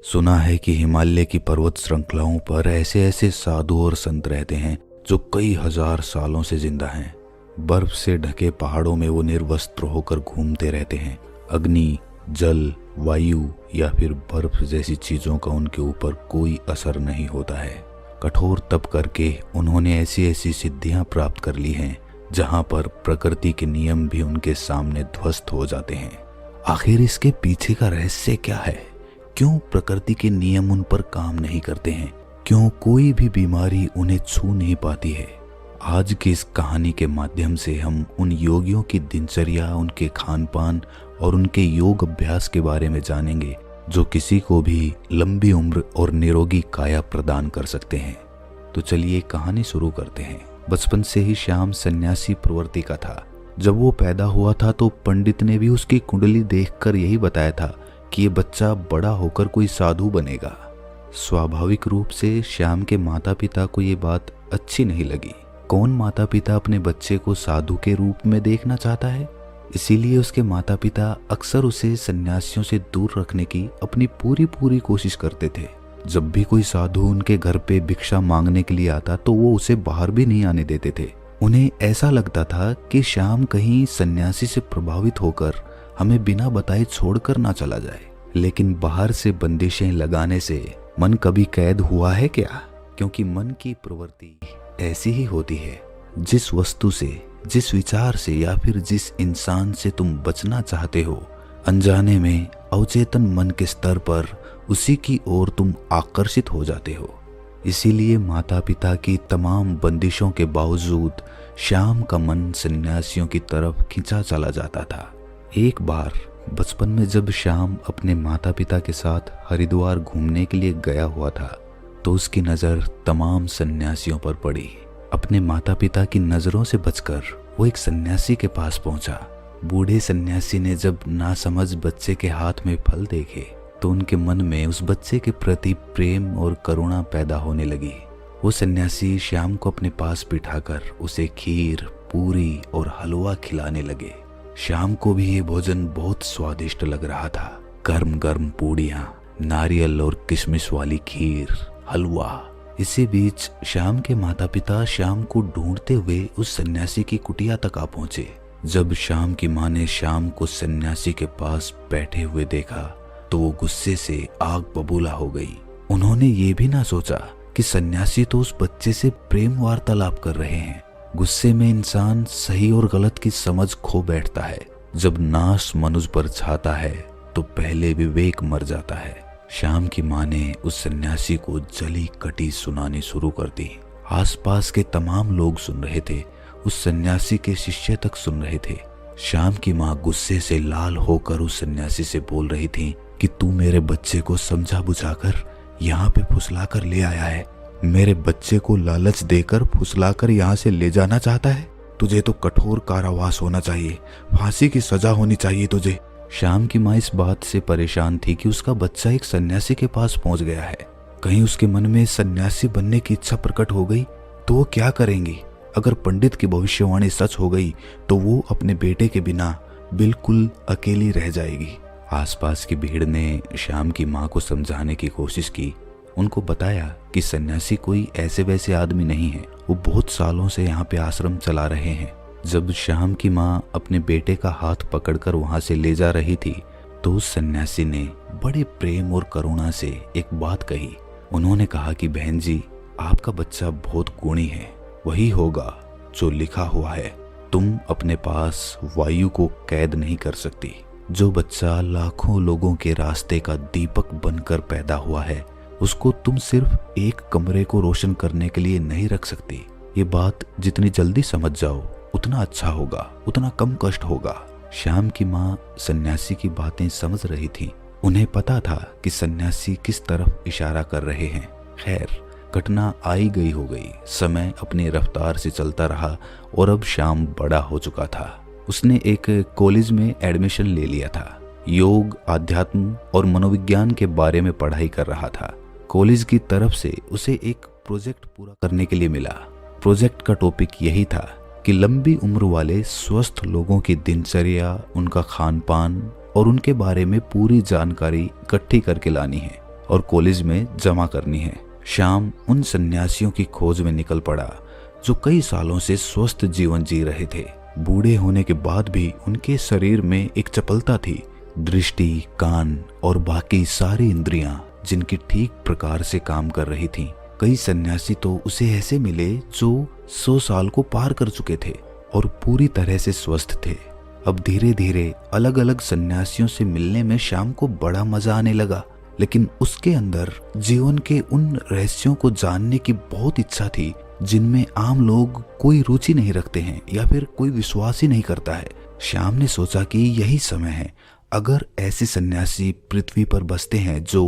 सुना है कि हिमालय की पर्वत श्रृंखलाओं पर ऐसे ऐसे साधु और संत रहते हैं जो कई हजार सालों से जिंदा हैं। बर्फ से ढके पहाड़ों में वो निर्वस्त्र होकर घूमते रहते हैं। अग्नि, जल, वायु या फिर बर्फ जैसी चीजों का उनके ऊपर कोई असर नहीं होता है। कठोर तप करके उन्होंने ऐसी ऐसी सिद्धियां प्राप्त कर ली हैं जहां पर प्रकृति के नियम भी उनके सामने ध्वस्त हो जाते हैं। आखिर इसके पीछे का रहस्य क्या है? क्यों प्रकृति के नियम उन पर काम नहीं करते हैं? क्यों कोई भी बीमारी उन्हें छू नहीं पाती है? आज की इस कहानी के माध्यम से हम उन योगियों की दिनचर्या, उनके खान पान और उनके योग अभ्यास के बारे में जानेंगे जो किसी को भी लंबी उम्र और निरोगी काया प्रदान कर सकते हैं। तो चलिए कहानी शुरू करते हैं। बचपन से ही श्याम सन्यासी प्रवृत्ति का था। जब वो पैदा हुआ था तो पंडित ने भी उसकी कुंडली देखकर यही बताया था कि ये बच्चा बड़ा होकर कोई साधु बनेगा। स्वाभाविक रूप से श्याम के माता पिता को ये बात अच्छी नहीं लगी। कौन माता पिता अपने बच्चे को साधु के रूप में देखना चाहता है? इसीलिए उसके माता पिता अक्सर उसे सन्यासियों से दूर रखने की अपनी पूरी कोशिश करते थे। जब भी कोई साधु उनके घर पे भिक्षा मांगने के लिए आता तो वो उसे बाहर भी नहीं आने देते थे। उन्हें ऐसा लगता था कि श्याम कहीं सन्यासी से प्रभावित होकर हमें बिना बताए छोड़कर ना चला जाए। लेकिन बाहर से बंदिशें लगाने से मन कभी कैद हुआ है क्या? क्योंकि मन की प्रवृत्ति ऐसी ही होती है। जिस वस्तु से, जिस विचार से या फिर जिस इंसान से तुम बचना चाहते हो, अनजाने में अवचेतन मन के स्तर पर उसी की ओर तुम आकर्षित हो जाते हो। इसीलिए माता पिता की तमाम बंदिशों के बावजूद श्याम का मन सन्यासियों की तरफ खिंचा चला जाता था। एक बार बचपन में जब श्याम अपने माता पिता के साथ हरिद्वार घूमने के लिए गया हुआ था तो उसकी नज़र तमाम सन्यासियों पर पड़ी। अपने माता पिता की नज़रों से बचकर वो एक सन्यासी के पास पहुंचा। बूढ़े सन्यासी ने जब नासमझ बच्चे के हाथ में फल देखे तो उनके मन में उस बच्चे के प्रति प्रेम और करुणा पैदा होने लगी। वो सन्यासी श्याम को अपने पास बिठाकर उसे खीर, पूरी और हलवा खिलाने लगे। श्याम को भी ये भोजन बहुत स्वादिष्ट लग रहा था। गर्म गर्म पूड़ियाँ, नारियल और किशमिश वाली खीर, हलवा। इसी बीच श्याम के माता पिता श्याम को ढूंढते हुए उस सन्यासी की कुटिया तक आ पहुंचे। जब श्याम की माँ ने श्याम को सन्यासी के पास बैठे हुए देखा तो वो गुस्से से आग बबूला हो गई। उन्होंने ये भी ना सोचा कि सन्यासी तो उस बच्चे से प्रेम वार्तालाप कर रहे हैं। गुस्से में इंसान सही और गलत की समझ खो बैठता है। जब नाश मनुष्य पर छाता है तो पहले विवेक मर जाता है। श्याम की माँ ने उस सन्यासी को जली कटी सुनानी शुरू कर दी। आसपास के तमाम लोग सुन रहे थे, उस सन्यासी के शिष्य तक सुन रहे थे। श्याम की माँ गुस्से से लाल होकर उस सन्यासी से बोल रही थी कि तू मेरे बच्चे को समझा बुझाकर यहाँ पे फुसला कर ले आया है। मेरे बच्चे को लालच देकर फुसलाकर यहाँ से ले जाना चाहता है। तुझे तो कठोर कारावास होना चाहिए, फांसी की सजा होनी चाहिए तुझे। श्याम की माँ इस बात से परेशान थी कि उसका बच्चा एक सन्यासी के पास पहुंच गया है। कहीं उसके मन में सन्यासी बनने की इच्छा प्रकट हो गई तो वो क्या करेंगी? अगर पंडित की भविष्यवाणी सच हो गई तो वो अपने बेटे के बिना बिल्कुल अकेली रह जाएगी। आसपास की भीड़ ने श्याम की माँ को समझाने की कोशिश की। उनको बताया कि सन्यासी कोई ऐसे वैसे आदमी नहीं है, वो बहुत सालों से यहाँ पे आश्रम चला रहे हैं। जब श्याम की माँ अपने बेटे का हाथ पकड़कर वहां से ले जा रही थी तो उस सन्यासी ने बड़े प्रेम और करुणा से एक बात कही। उन्होंने कहा कि बहन जी, आपका बच्चा बहुत गुणी है, वही होगा जो लिखा हुआ है। तुम अपने पास वायु को कैद नहीं कर सकती। जो बच्चा लाखों लोगों के रास्ते का दीपक बनकर पैदा हुआ है उसको तुम सिर्फ एक कमरे को रोशन करने के लिए नहीं रख सकती। ये बात जितनी जल्दी समझ जाओ उतना अच्छा होगा, उतना कम कष्ट होगा। श्याम की माँ सन्यासी की बातें समझ रही थी। उन्हें पता था कि सन्यासी किस तरफ इशारा कर रहे हैं। खैर, घटना आई गई हो गई। समय अपनी रफ्तार से चलता रहा और अब श्याम बड़ा हो चुका था। उसने एक कॉलेज में एडमिशन ले लिया था। योग, आध्यात्म और मनोविज्ञान के बारे में पढ़ाई कर रहा था। कॉलेज की तरफ से उसे एक प्रोजेक्ट पूरा करने के लिए मिला। प्रोजेक्ट का टॉपिक यही था कि लंबी उम्र वाले स्वस्थ लोगों की दिनचर्या, उनका खान पान और उनके बारे में पूरी जानकारी इकट्ठी करके लानी है। और कॉलेज में जमा करनी है। श्याम उन सन्यासियों की खोज में निकल पड़ा जो कई सालों से स्वस्थ जीवन जी रहे थे। बूढ़े होने के बाद भी उनके शरीर में एक चपलता थी, दृष्टि, कान और बाकी सारी इंद्रियां जिनकी ठीक प्रकार से काम कर रही थीं। कई सन्यासी तो उसे ऐसे मिले जो 100 साल को पार कर चुके थे और पूरी तरह से स्वस्थ थे। अब धीरे धीरे अलग अलग सन्यासियों से मिलने में श्याम को बड़ा मजा आने लगा, लेकिन उसके अंदर जीवन के उन रहस्यों को जानने की बहुत इच्छा थी जिनमें आम लोग कोई रुचि नहीं रखते हैं या फिर कोई विश्वास ही नहीं करता है। श्याम ने सोचा कि यही समय है। अगर ऐसे सन्यासी पृथ्वी पर बसते हैं जो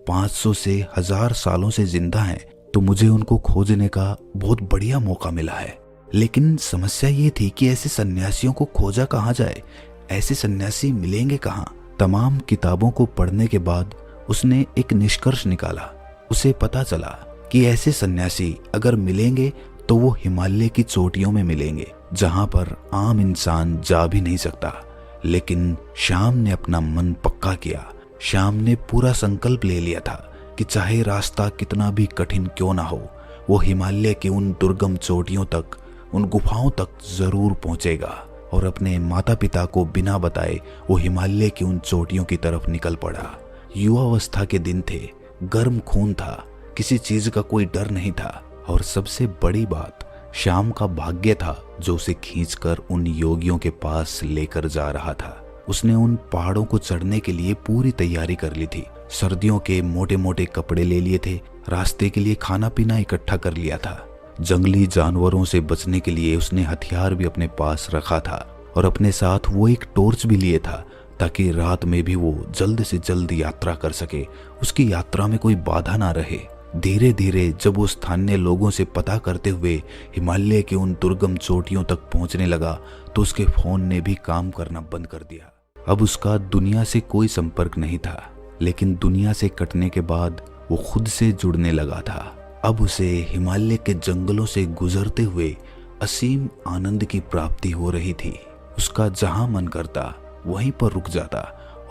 500 से 1000 सालों से जिंदा हैं, तो मुझे उनको खोजने का बहुत बढ़िया मौका मिला है। लेकिन समस्या ये थी कि ऐसे सन्यासियों को खोजा कहाँ जाए, ऐसे सन्यासी मिलेंगे कहाँ। तमाम किताबों को पढ़ने के बाद उसने एक निष्कर्ष निकाला। उसे पता चला कि ऐसे सन्यासी अगर मिलेंगे तो वो हिमालय की चोटियों में मिलेंगे, जहां पर आम इंसान जा भी नहीं सकता। लेकिन श्याम ने अपना मन पक्का किया। श्याम ने पूरा संकल्प ले लिया था कि चाहे रास्ता कितना भी कठिन क्यों ना हो, वो हिमालय की उन दुर्गम चोटियों तक, उन गुफाओं तक जरूर पहुंचेगा। और अपने माता पिता को बिना बताए वो हिमालय की उन चोटियों की तरफ निकल पड़ा। युवावस्था के दिन थे, गर्म खून था, किसी चीज का कोई डर नहीं था। और सबसे बड़ी बात, श्याम का भाग्य था जो उसे खींचकर उन योगियों के पास लेकर जा रहा था। उसने उन पहाड़ों को चढ़ने के लिए पूरी तैयारी कर ली थी। सर्दियों के मोटे मोटे कपड़े ले लिए थे, रास्ते के लिए खाना पीना इकट्ठा कर लिया था। जंगली जानवरों से बचने के लिए उसने हथियार भी अपने पास रखा था और अपने साथ वो एक टॉर्च भी लिए था ताकि रात में भी वो जल्द से जल्द यात्रा कर सके, उसकी यात्रा में कोई बाधा ना रहे। धीरे धीरे जब वो स्थानीय लोगों से पता करते हुए हिमालय के उन दुर्गम चोटियों तक पहुंचने लगा तो उसके फोन ने भी काम करना बंद कर दिया। अब उसका दुनिया से कोई संपर्क नहीं था, लेकिन दुनिया से कटने के बाद वो खुद से जुड़ने लगा था। अब उसे हिमालय के जंगलों से गुजरते हुए असीम आनंद की प्राप्ति हो रही थी। उसका जहां मन करता वहीं पर रुक जाता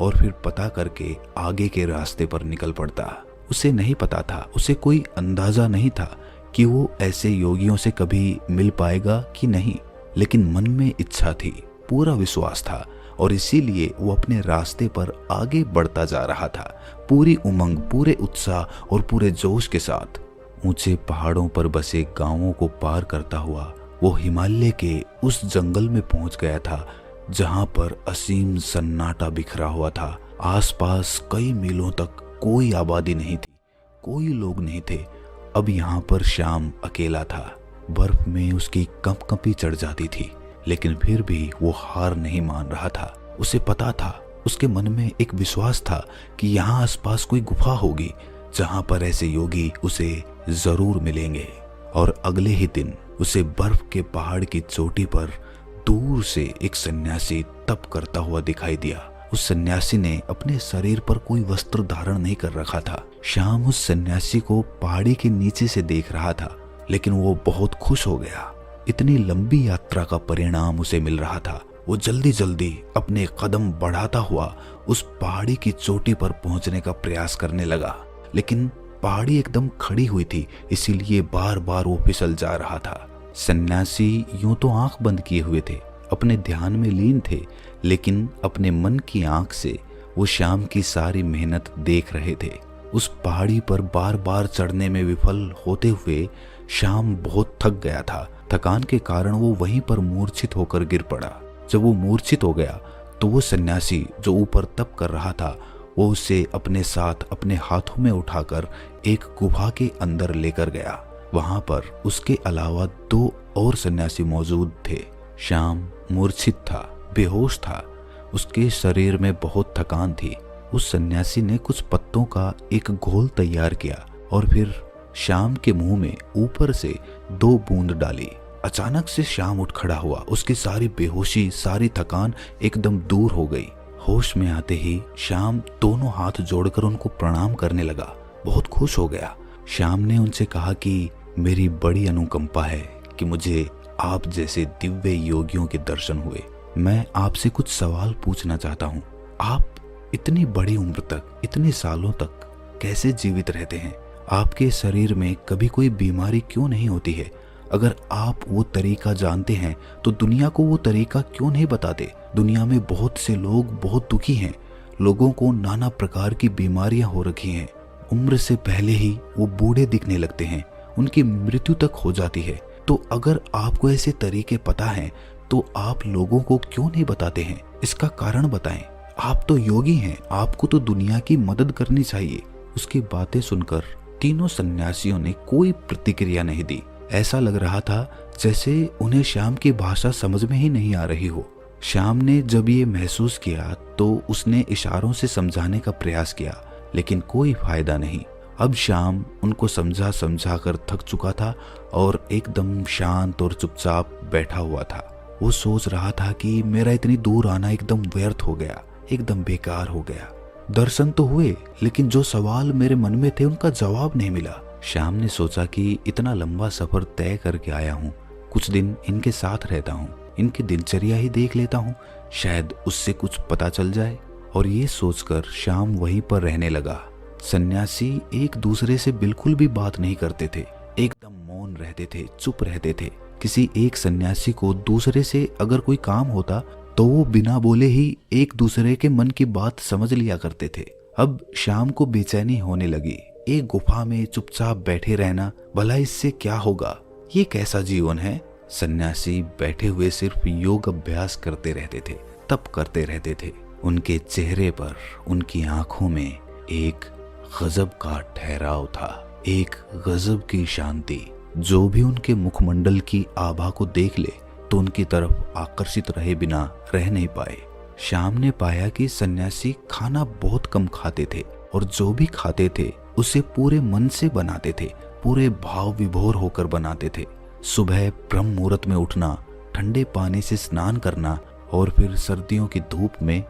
और फिर पता करके आगे के रास्ते पर निकल पड़ता। उसे नहीं पता था, उसे कोई अंदाजा नहीं था कि वो ऐसे योगियों से कभी मिल पाएगा कि नहीं, लेकिन मन में इच्छा थी, पूरा विश्वास था और इसीलिए वो अपने रास्ते पर आगे बढ़ता जा रहा था, पूरी उमंग, पूरे उत्साह और पूरे जोश के साथ। ऊंचे पहाड़ों पर बसे गांवों को पार करता हुआ वो हिमालय के उस जंगल में पहुंच गया था जहां पर असीम सन्नाटा बिखरा हुआ था। आसपास कई मीलों तक कोई आबादी नहीं थी, कोई लोग नहीं थे। अब यहाँ पर श्याम अकेला था। बर्फ में उसकी कंपकंपी चढ़ जाती थी, लेकिन फिर भी वो हार नहीं मान रहा था। उसे पता था, उसके मन में एक विश्वास था कि यहाँ आसपास कोई गुफा होगी जहाँ पर ऐसे योगी उसे जरूर मिलेंगे। और अगले ही दिन उसे बर्फ के पहाड़ की चोटी पर दूर से एक सन्यासी तप करता हुआ दिखाई दिया। उस सन्यासी ने अपने शरीर पर कोई वस्त्र धारण नहीं कर रखा था। श्याम उस सन्यासी को पहाड़ी के नीचे से देख रहा था, लेकिन वो बहुत खुश हो गया। इतनी लंबी यात्रा का परिणाम उसे मिल रहा था। वो जल्दी जल्दी अपने कदम बढ़ाता हुआ उस पहाड़ी की चोटी पर पहुंचने का प्रयास करने लगा, लेकिन पहाड़ी एकदम खड़ी हुई थी, इसीलिए बार बार वो फिसल जा रहा था। सन्यासी यूं तो आंख बंद किए हुए थे, अपने ध्यान में लीन थे, लेकिन अपने मन की आंख से वो श्याम की सारी मेहनत देख रहे थे। उस पहाड़ी पर बार बार चढ़ने में विफल होते हुए श्याम बहुत थक गया था। थकान के कारण वो वहीं पर मूर्छित होकर गिर पड़ा। जब वो मूर्छित हो गया तो वो सन्यासी जो ऊपर तप कर रहा था, वो उसे अपने साथ अपने हाथों में उठाकर एक गुफा के अंदर लेकर गया। वहां पर उसके अलावा 2 और सन्यासी मौजूद थे। श्याम मूर्छित था, बेहोश था, उसके शरीर में बहुत थकान थी। उस सन्यासी ने कुछ पत्तों का एक घोल तैयार किया और फिर श्याम के मुंह में ऊपर से 2 बूंद डाली। अचानक से श्याम उठ खड़ा हुआ, उसकी सारी बेहोशी, सारी थकान एकदम दूर हो गई। होश में आते ही श्याम दोनों हाथ जोड़कर उनको प्रणाम करने लगा, बहुत खुश हो गया। श्याम ने उनसे कहा कि मेरी बड़ी अनुकंपा है कि मुझे आप जैसे दिव्य योगियों के दर्शन हुए। मैं आपसे कुछ सवाल पूछना चाहता हूँ। आप इतनी बड़ी उम्र तक, इतने सालों तक कैसे जीवित रहते हैं? आपके शरीर में कभी कोई बीमारी क्यों नहीं होती है? अगर आप वो तरीका जानते हैं तो दुनिया को वो तरीका क्यों नहीं बताते? दुनिया में बहुत से लोग बहुत दुखी हैं। लोगों को नाना प्रकार की बीमारियां हो रखी हैं। उम्र से पहले ही वो बूढ़े दिखने लगते हैं, उनकी मृत्यु तक हो जाती है। तो अगर आपको ऐसे तरीके पता हैं तो आप लोगों को क्यों नहीं बताते हैं? इसका कारण बताएं। आप तो योगी हैं, आपको तो दुनिया की मदद करनी चाहिए। उसकी बातें सुनकर तीनों सन्यासियों ने कोई प्रतिक्रिया नहीं दी। ऐसा लग रहा था जैसे उन्हें श्याम की भाषा समझ में ही नहीं आ रही हो। श्याम ने जब ये महसूस किया तो उसने इशारों से समझाने का प्रयास किया, लेकिन कोई फायदा नहीं। अब श्याम उनको समझा समझा कर थक चुका था और एकदम शांत और चुपचाप बैठा हुआ था। वो सोच रहा था कि मेरा इतनी दूर आना एकदम व्यर्थ हो गया, एकदम बेकार हो गया। दर्शन तो हुए, लेकिन जो सवाल मेरे मन में थे उनका जवाब नहीं मिला। श्याम ने सोचा कि इतना लंबा सफर तय करके आया हूँ, कुछ दिन इनके साथ रहता हूँ, इनकी दिनचर्या ही देख लेता हूँ, शायद उससे कुछ पता चल जाए। और ये सोचकर श्याम वहीं पर रहने लगा। सन्यासी एक दूसरे से बिल्कुल भी बात नहीं करते थे, एकदम मौन रहते थे, चुप रहते थे। किसी एक सन्यासी को दूसरे से अगर कोई काम होता तो वो बिना बोले ही एक दूसरे के मन की बात समझ लिया करते थे। अब श्याम को बेचैनी होने लगी। एक गुफा में चुपचाप बैठे रहना, भला इससे क्या होगा? ये कैसा जीवन है? सन्यासी बैठे हुए सिर्फ योग अभ्यास करते रहते थे, तप करते रहते थे। उनके चेहरे पर, उनकी आंखों में एक गजब का ठहराव था, एक गजब की शांति। जो भी उनके मुखमंडल की आभा को देख ले तो उनकी तरफ आकर्षित रहे बिना रह नहीं पाए। श्याम ने पाया कि सन्यासी खाना बहुत कम खाते थे और जो भी खाते थे उसे पूरे मन से बनाते थे, पूरे भाव विभोर होकर बनाते थे। सुबह ब्रह्म मुहूर्त में उठना, ठंडे पानी से स्नान करना और फिर सर्दियों की धूप में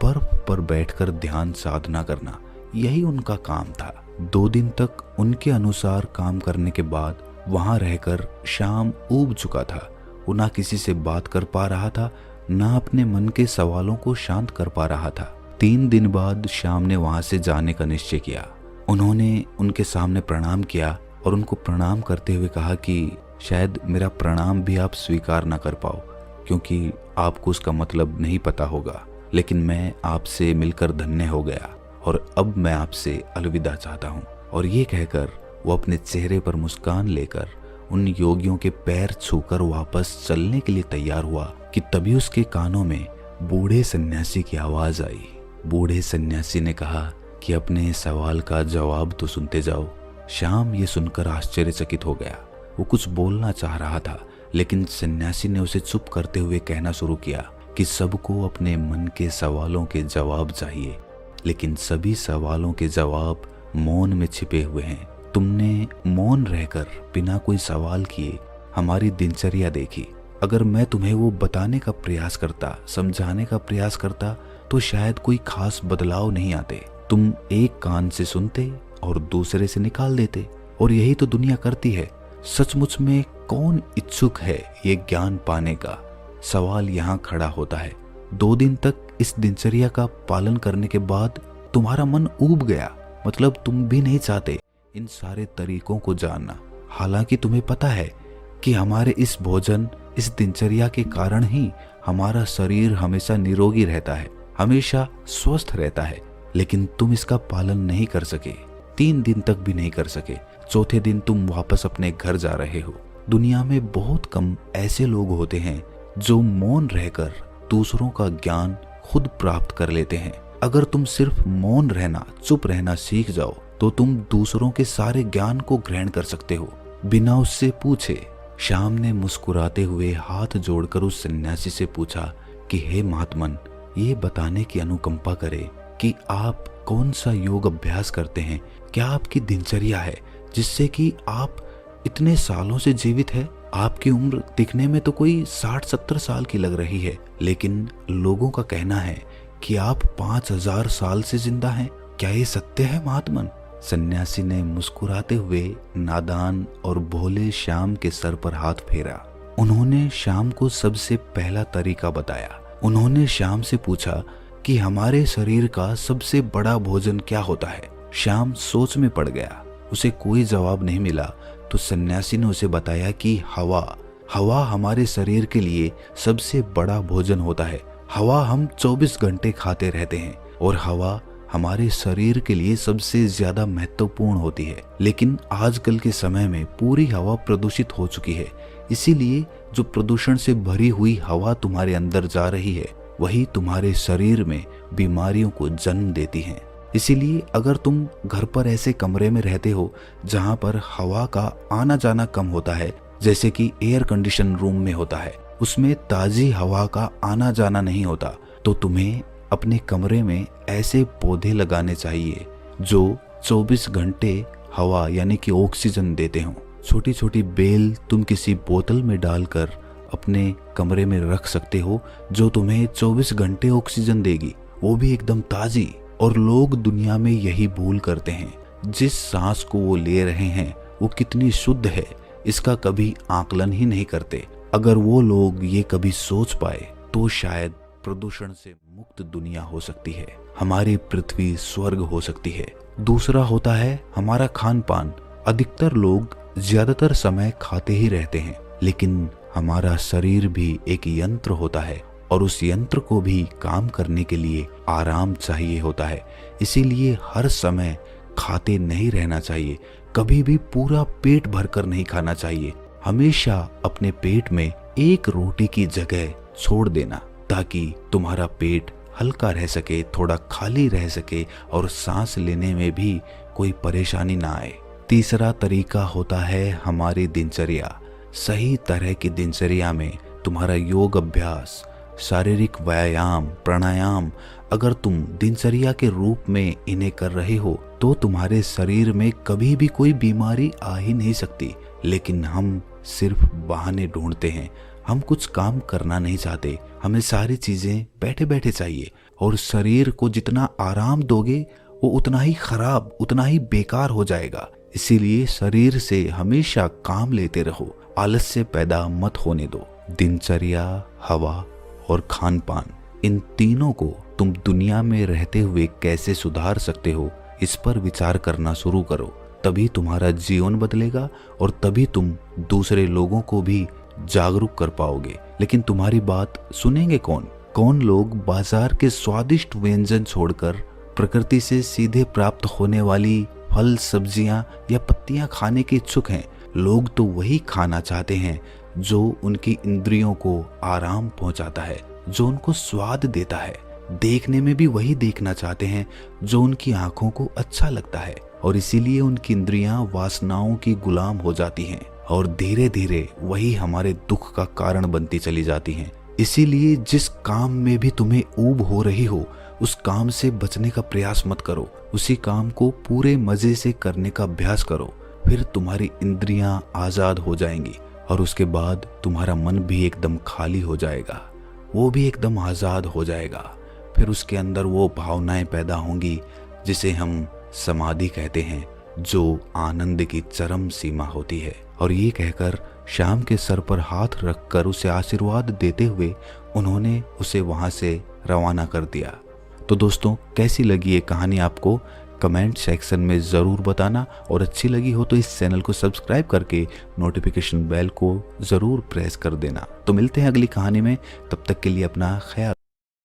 बर्फ पर बैठकर ध्यान साधना करना, यही उनका काम था। 2 दिन तक उनके अनुसार काम करने के बाद वहां रहकर श्याम ऊब चुका था। वो ना किसी से बात कर पा रहा था, ना अपने मन के सवालों को शांत कर पा रहा था। 3 दिन बाद श्याम ने वहां से जाने का निश्चय किया। उन्होंने उनके सामने प्रणाम किया और उनको प्रणाम करते हुए कहा कि शायद मेरा प्रणाम भी आप स्वीकार ना कर पाओ, क्योंकि आपको उसका मतलब नहीं पता होगा, लेकिन मैं आपसे मिलकर धन्य हो गया और अब मैं आपसे अलविदा चाहता हूँ। और ये कहकर वो अपने चेहरे पर मुस्कान लेकर उन योगियों के पैर छूकर वापस चलने के लिए तैयार हुआ कि तभी उसके कानों में बूढ़े सन्यासी की आवाज आई। बूढ़े सन्यासी ने कहा कि अपने सवाल का जवाब तो सुनते जाओ। श्याम ये सुनकर आश्चर्यचकित हो गया। वो कुछ बोलना चाह रहा था, लेकिन सन्यासी ने उसे चुप करते हुए कहना शुरू किया कि सबको अपने मन के सवालों के जवाब चाहिए, लेकिन सभी सवालों के जवाब मौन में छिपे हुए हैं। तुमने मौन रहकर बिना कोई सवाल किए हमारी दिनचर्या देखी। अगर मैं तुम्हें वो बताने का प्रयास करता, समझाने का प्रयास करता, तो शायद कोई खास बदलाव नहीं आते। तुम एक कान से सुनते और दूसरे से निकाल देते, और यही तो दुनिया करती है। सचमुच में कौन इच्छुक है ये ज्ञान पाने का? सवाल यहाँ खड़ा होता है। 2 दिन तक इस दिनचर्या का पालन करने के बाद तुम्हारा मन ऊब गया, मतलब तुम भी नहीं चाहते इन सारे तरीकों को जानना। हालांकि तुम्हें पता है कि हमारे इस भोजन, इस दिनचर्या के कारण ही हमारा शरीर हमेशा निरोगी रहता है, हमेशा स्वस्थ रहता है, लेकिन तुम इसका पालन नहीं कर सके। 3 दिन तक भी नहीं कर सके। चौथे दिन तुम वापस अपने घर जा रहे हो। दुनिया में बहुत कम ऐसे लोग होते हैं जो मौन रहकर दूसरों का ज्ञान खुद प्राप्त कर लेते हैं। अगर तुम सिर्फ मौन रहना, चुप रहना सीख जाओ तो तुम दूसरों के सारे ज्ञान को ग्रहण कर सकते हो, बिना उससे पूछे। श्याम ने मुस्कुराते हुए हाथ जोड़कर उस सन्यासी से पूछा कि हे महात्मन, ये बताने की अनुकंपा करे कि आप कौन सा योग अभ्यास करते हैं, क्या आपकी दिनचर्या है जिससे कि आप इतने सालों से जीवित है? आपकी उम्र दिखने में तो कोई 60-70 साल की लग रही है, लेकिन लोगों का कहना है कि आप 5000 साल से जिंदा हैं। क्या ये सत्य है महात्मन? सन्यासी ने मुस्कुराते हुए नादान और भोले श्याम के सर पर हाथ फेरा। उन्होंने श्याम को सबसे पहला तरीका बताया। उन्होंने श्याम से पूछा कि हमारे शरीर का सबसे बड़ा भोजन क्या होता है? श्याम सोच में पड़ गया। उसे कोई जवाब नहीं मिला तो सन्यासी ने उसे बताया कि हवा हमारे शरीर के लिए सबसे बड़ा भोजन होता है। हवा हम 24 घंटे खाते रहते हैं और हवा हमारे शरीर के लिए सबसे ज्यादा महत्वपूर्ण होती है। लेकिन आजकल के समय में पूरी हवा प्रदूषित हो चुकी है, इसीलिए जो प्रदूषण से भरी हुई हवा तुम्हारे अंदर जा रही है वही तुम्हारे शरीर में बीमारियों को जन्म देती है। इसीलिए अगर तुम घर पर ऐसे कमरे में रहते हो जहां पर हवा का आना जाना कम होता है, जैसे कि एयर कंडीशन रूम में होता है, उसमें ताजी हवा का आना जाना नहीं होता, तो तुम्हें अपने कमरे में ऐसे पौधे लगाने चाहिए जो 24 घंटे हवा यानी कि ऑक्सीजन देते हों। छोटी छोटी बेल तुम किसी बोतल में डालकर अपने कमरे में रख सकते हो जो तुम्हें 24 घंटे ऑक्सीजन देगी, वो भी एकदम ताजी। और लोग दुनिया में यही भूल करते हैं, जिस सांस को वो ले रहे हैं वो कितनी शुद्ध है इसका कभी आकलन ही नहीं करते। अगर वो लोग ये कभी सोच पाए तो शायद प्रदूषण से मुक्त दुनिया हो सकती है, हमारी पृथ्वी स्वर्ग हो सकती है। दूसरा होता है हमारा खान पान। अधिकतर लोग ज्यादातर समय खाते ही रहते हैं, लेकिन हमारा शरीर भी एक यंत्र होता है और उस यंत्र को भी काम करने के लिए आराम चाहिए होता है। इसीलिए हर समय खाते नहीं रहना चाहिए, कभी भी पूरा पेट भरकर नहीं खाना चाहिए। हमेशा अपने पेट में एक रोटी की जगह छोड़ देना ताकि तुम्हारा पेट हल्का रह सके, थोड़ा खाली रह सके और सांस लेने में भी कोई परेशानी ना आए। तीसरा तरीका होता है हमारी दिनचर्या। सही तरह की दिनचर्या में तुम्हारा योग अभ्यास, शारीरिक व्यायाम, प्राणायाम अगर तुम दिनचर्या के रूप में इन्हें कर रहे हो तो तुम्हारे शरीर में कभी भी कोई बीमारी आ ही नहीं सकती। लेकिन हम सिर्फ बहाने ढूंढते हैं, हम कुछ काम करना नहीं चाहते, हमें सारी चीजें बैठे बैठे चाहिए। और शरीर को जितना आराम दोगे वो उतना ही खराब, उतना ही बेकार हो जाएगा। इसीलिए शरीर से हमेशा काम लेते रहो, आलस्य पैदा मत होने दो। दिनचर्या, हवा और खान पान, इन तीनों को तुम दुनिया में रहते हुए कैसे सुधार सकते हो इस पर विचार करना शुरू करो, तभी तुम्हारा जीवन बदलेगा और तभी तुम दूसरे लोगों को भी जागरूक कर पाओगे। लेकिन तुम्हारी बात सुनेंगे कौन? कौन लोग बाजार के स्वादिष्ट व्यंजन छोड़कर प्रकृति से सीधे प्राप्त होने वाली फल, सब्जियां या पत्तियां खाने के इच्छुक हैं? लोग तो वही खाना चाहते हैं जो उनकी इंद्रियों को आराम पहुंचाता है, जो उनको स्वाद देता है। देखने में भी वही देखना चाहते हैं जो उनकी आंखों को अच्छा लगता है, और इसीलिए उनकी इंद्रियां वासनाओं की गुलाम हो जाती हैं और धीरे धीरे वही हमारे दुख का कारण बनती चली जाती हैं। इसीलिए जिस काम में भी तुम्हें ऊब हो रही हो उस काम से बचने का प्रयास मत करो, उसी काम को पूरे मजे से करने का अभ्यास करो। फिर तुम्हारी इंद्रियां आजाद हो जाएंगी और उसके बाद तुम्हारा मन भी एकदम खाली हो जाएगा, वो भी एकदम आजाद हो जाएगा। फिर उसके अंदर वो भावनाएं पैदा होंगी जिसे हम समाधि कहते हैं, जो आनंद की चरम सीमा होती है। और ये कहकर श्याम के सर पर हाथ रखकर उसे आशीर्वाद देते हुए उन्होंने उसे वहां से रवाना कर दिया। तो दोस्तों, कैसी लगी ये कहानी आपको? कमेंट सेक्शन में ज़रूर बताना, और अच्छी लगी हो तो इस चैनल को सब्सक्राइब करके नोटिफिकेशन बेल को ज़रूर प्रेस कर देना। तो मिलते हैं अगली कहानी में, तब तक के लिए अपना ख्याल